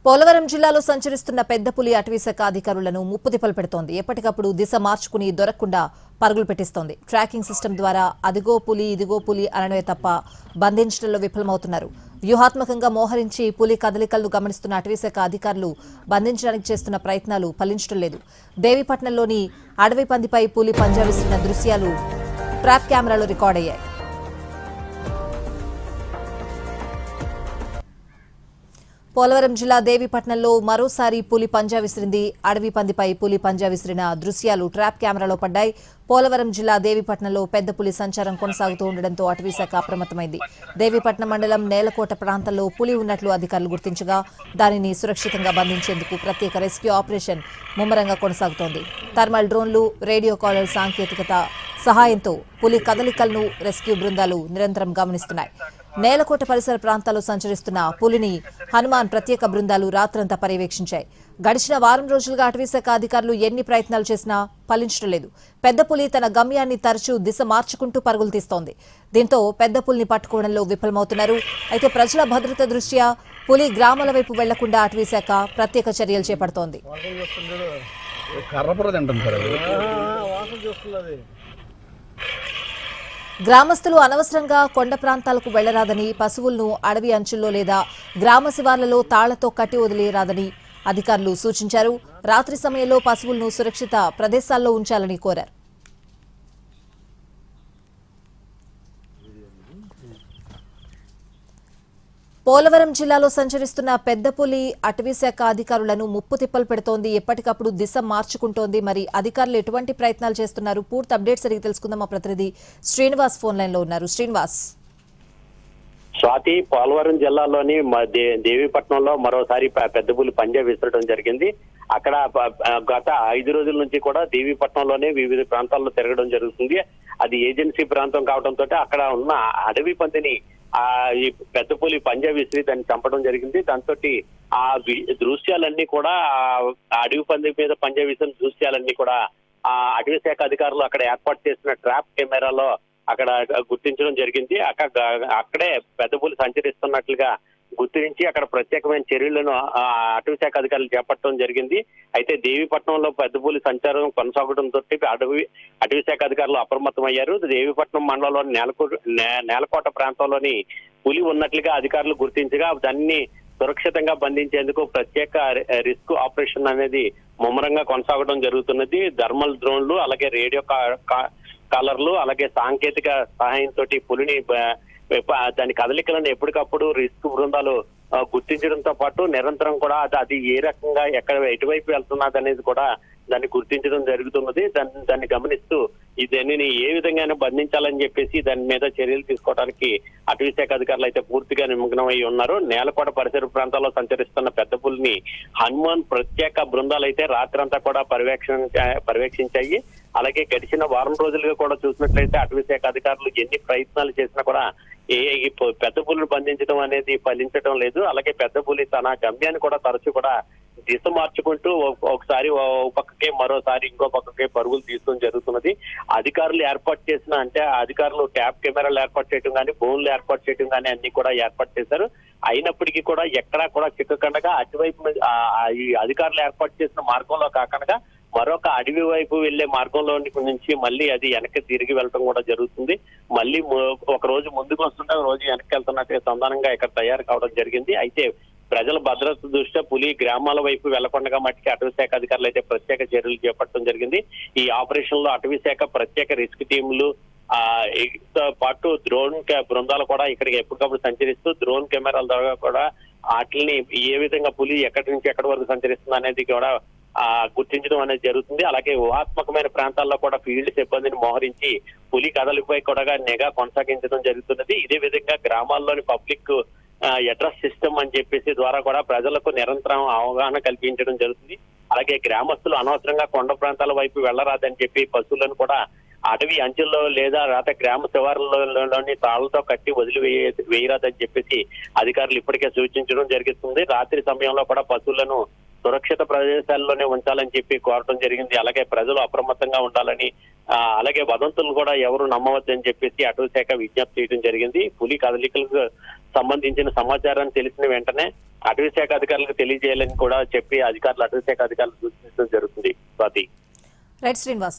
పోలవరం జిల్లాలో సంచరిస్తున్న పెద్ద పులి అటవీశాఖ అధికారులను ముప్పుతిప్పలు పెడుతోంది. ఎప్పటికప్పుడు దిశ మార్చుకుని దొరకకుండా పరుగులు పెట్టిస్తోంది. ట్రాకింగ్ సిస్టమ్ ద్వారా అదిగో పులి ఇదిగో పులి అనడమే తప్ప బంధించడంలో విఫలమవుతున్నారు. వ్యూహాత్మకంగా మోహరించి పులి కదలికలను గమనిస్తున్న అటవీశాఖ అధికారులు బంధించడానికి చేస్తున్న ప్రయత్నాలు ఫలించడం లేదు. దేవీపట్నంలోని అడవి పందిపై పులి పంజా విసిరిన దృశ్యాలు ట్రాప్ కెమెరాలో రికార్డయ్యాయి. పోలవరం జిల్లా దేవీపట్నంలో మరోసారి పులి పంజా విసిరింది. అడవి పందిపై పులి పంజా విసిరిన దృశ్యాలు ట్రాప్ కెమెరాలో పడ్డాయి. పోలవరం జిల్లా దేవీపట్నంలో పెద్ద పులి సంచారం కొనసాగుతూ ఉండడంతో అటవీశాఖ అప్రమత్తమైంది. దేవీపట్నం మండలం నేలకోట ప్రాంతంలో పులి ఉన్నట్లు అధికారులు గుర్తించగా దానిని సురక్షితంగా బంధించేందుకు ప్రత్యేక రెస్క్యూ ఆపరేషన్ ముమ్మరంగా కొనసాగుతోంది. థర్మల్ డ్రోన్లు, రేడియో కాలర్ సాంకేతికత సహాయంతో పులి కదలికలను రెస్క్యూ బృందాలు నిరంతరం గమనిస్తున్నాయి. నేలకోట పరిసర ప్రాంతాల్లో సంచరిస్తున్న పులిని హనుమాన్ ప్రత్యేక బృందాలు రాత్రంతా పర్యవేక్షించాయి. గడిచిన వారం రోజులుగా అటవీశాఖ అధికారులు ఎన్ని ప్రయత్నాలు చేసినా ఫలించడం లేదు. పెద్ద పులి తన గమ్యాన్ని తరచూ దిశ మార్చుకుంటూ పరుగులు తీస్తోంది. దీంతో పెద్ద పులిని పట్టుకోవడంలో విఫలమవుతున్నారు. అయితే ప్రజల భద్రత దృష్ట్యా పులి గ్రామాల వైపు వెళ్లకుండా అటవీశాఖ ప్రత్యేక చర్యలు చేపడుతోంది. గ్రామస్తులు అనవసరంగా కొండ ప్రాంతాలకు వెళ్లరాదని, పశువులను అడవి అంచుల్లో లేదా గ్రామ శివార్లలో తాళ్లతో కట్టి వదిలేయరాదని అధికారులు సూచించారు. రాత్రి సమయంలో పశువులను సురక్షిత ప్రదేశాల్లో ఉంచాలని కోరారు. పోలవరం జిల్లాలో సంచరిస్తున్న పెద్ద పులి అటవీశాఖ అధికారులను ముప్పుతిప్పలు పెడుతోంది. ఎప్పటికప్పుడు దిశ మార్చుకుంటోంది. మరి అధికారులు ఎటువంటి ప్రయత్నాలు చేస్తున్నారు? పూర్తి అప్డేట్స్ అడిగి తెలుసుకుందాం. మా ప్రతినిధి శ్రీనివాస్ ఫోన్ లైన్ లో ఉన్నారు. శ్రీనివాస్. స్వాతి, పోలవరం జిల్లాలోని దేవీపట్నంలో మరోసారి పెద్ద పులి పంజా విసరడం జరిగింది. అక్కడ గత 5 రోజుల నుంచి కూడా దేవీపట్నంలోనే వివిధ ప్రాంతాల్లో తిరగడం జరుగుతుంది. అది ఏజెన్సీ ప్రాంతం కావడంతో అక్కడ ఉన్న అడవి పందిని ఈ పెద్ద పులి పంజా విసిరి దాన్ని చంపడం జరిగింది. దాంతో ఆ దృశ్యాలన్నీ కూడా అడవి పంది మీద పంజా విసిరిన దృశ్యాలన్నీ కూడా ఆ అటవీ శాఖ అధికారులు అక్కడ ఏర్పాటు చేసిన ట్రాప్ కెమెరాలో అక్కడ గుర్తించడం జరిగింది. అక్కడే పెద్ద పులి సంచరిస్తున్నట్లుగా గుర్తించి అక్కడ ప్రత్యేకమైన చర్యలను అటవీ శాఖ అధికారులు చేపట్టడం జరిగింది. అయితే దేవీపట్నంలో పెద్ద పులి సంచారం కొనసాగడంతో అటవీ శాఖ అధికారులు అప్రమత్తమయ్యారు. దేవీపట్నం మండలంలోని నేలకోట ప్రాంతంలోని పులి ఉన్నట్లుగా అధికారులు గుర్తించగా దాన్ని సురక్షితంగా బంధించేందుకు ప్రత్యేక రిస్క్ ఆపరేషన్ అనేది ముమ్మరంగా కొనసాగడం జరుగుతున్నది. థర్మల్ డ్రోన్లు, అలాగే రేడియో కాలర్లు, అలాగే సాంకేతిక సహాయంతో పులిని దాని కదలికలను ఎప్పటికప్పుడు రిస్క్ బృందాలు గుర్తించడంతో పాటు నిరంతరం కూడా అది ఏ రకంగా ఎటువైపు వెళ్తున్నది అనేది కూడా దాన్ని గుర్తించడం జరుగుతున్నది. దాన్ని గమనిస్తూ దీనిని ఏ విధంగా బంధించాలని చెప్పేసి దాని మీద చర్యలు తీసుకోవడానికి అటవీ శాఖ అధికారులు అయితే పూర్తిగా నిమగ్నమై ఉన్నారు. నేలకోట పరిసర ప్రాంతాల్లో సంచరిస్తున్న పెద్ద పులిని హనుమాన్ ప్రత్యేక బృందాలు అయితే రాత్రంతా కూడా పర్యవేక్షించాయి. అలాగే గడిచిన వారం రోజులుగా కూడా చూసినట్లయితే అటవీ శాఖ అధికారులు ఎన్ని ప్రయత్నాలు చేసినా కూడా పెద్ద పులిని బంధించడం అనేది ఫలించడం లేదు. అలాగే పెద్ద పులి తన గమ్యాన్ని కూడా తరచూ కూడా దిశ మార్చుకుంటూ ఒకసారి ఓ పక్కకే మరోసారి ఇంకో పక్కకే పరుగులు తీసుకోవడం జరుగుతున్నది. అధికారులు ఏర్పాటు చేసిన అధికారులు ట్యాప్ కెమెరాలు ఏర్పాటు చేయడం కానీ, ఫోన్లు ఏర్పాటు చేయడం కానీ అన్ని కూడా ఏర్పాటు చేశారు. అయినప్పటికీ కూడా ఎక్కడా కూడా చిక్కకుండా అటువైపు ఈ అధికారులు ఏర్పాటు చేసిన మార్గంలో కాకుండా మరొక అడవి వైపు వెళ్లే మార్గంలో నుంచి మళ్ళీ అది వెనక్కి తిరిగి వెళ్ళడం కూడా జరుగుతుంది. మళ్ళీ ఒక రోజు ముందుకు వస్తుంటే ఒక రోజు వెనక్కి వెళ్తున్నట్టుగా సంధానంగా ఇక్కడ తయారు కావడం జరిగింది. అయితే ప్రజల భద్రత దృష్ట్యా పులి గ్రామాల వైపు వెళ్లకుండా మట్టికి అటవీ శాఖ అధికారులు అయితే ప్రత్యేక చర్యలు చేపట్టడం జరిగింది. ఈ ఆపరేషన్ లో అటవీ శాఖ ప్రత్యేక రిస్క్ టీంలు తో పాటు డ్రోన్ బృందాలు కూడా ఇక్కడికి ఎప్పటికప్పుడు సంచరిస్తూ డ్రోన్ కెమెరాల ద్వారా కూడా వాటిని ఏ విధంగా పులి ఎక్కడి నుంచి ఎక్కడి వరకు సంచరిస్తుంది అనేది కూడా గుర్తించడం అనేది జరుగుతుంది. అలాగే ఊహాత్మకమైన ప్రాంతాల్లో కూడా ఫీల్డ్ సిబ్బందిని మోహరించి పులి కదలికపై కూడా నిఘా కొనసాగించడం జరుగుతున్నది. ఇదే విధంగా గ్రామాల్లోని పబ్లిక్ అడ్రస్ సిస్టమ్ అని చెప్పేసి ద్వారా కూడా ప్రజలకు నిరంతరం అవగాహన కల్పించడం జరుగుతుంది. అలాగే గ్రామస్తులు అనవసరంగా కొండ ప్రాంతాల వైపు వెళ్లరాదని చెప్పి పశువులను కూడా అటవీ అంచుల్లో లేదా రాత గ్రామ శివారులలోని తాళ్లతో కట్టి వేయరాదని చెప్పేసి అధికారులు ఇప్పటికే సూచించడం జరుగుతుంది. రాత్రి సమయంలో కూడా పశువులను సురక్షిత ప్రదేశాల్లోనే ఉంచాలని చెప్పి కోరటం జరిగింది. అలాగే ప్రజలు అప్రమత్తంగా ఉండాలని, అలాగే వదంతులు కూడా ఎవరు నమ్మవద్దని చెప్పేసి అటవీ శాఖ విజ్ఞప్తి చేయడం జరిగింది. పులి కదలికలకు సంబంధించిన సమాచారాన్ని తెలిసిన వెంటనే అటవీ శాఖ అధికారులకు తెలియజేయాలని కూడా చెప్పి అటవీ శాఖ అధికారులు సూచించడం జరుగుతుంది. స్వాతి. రైట్ శ్రీనివాస్.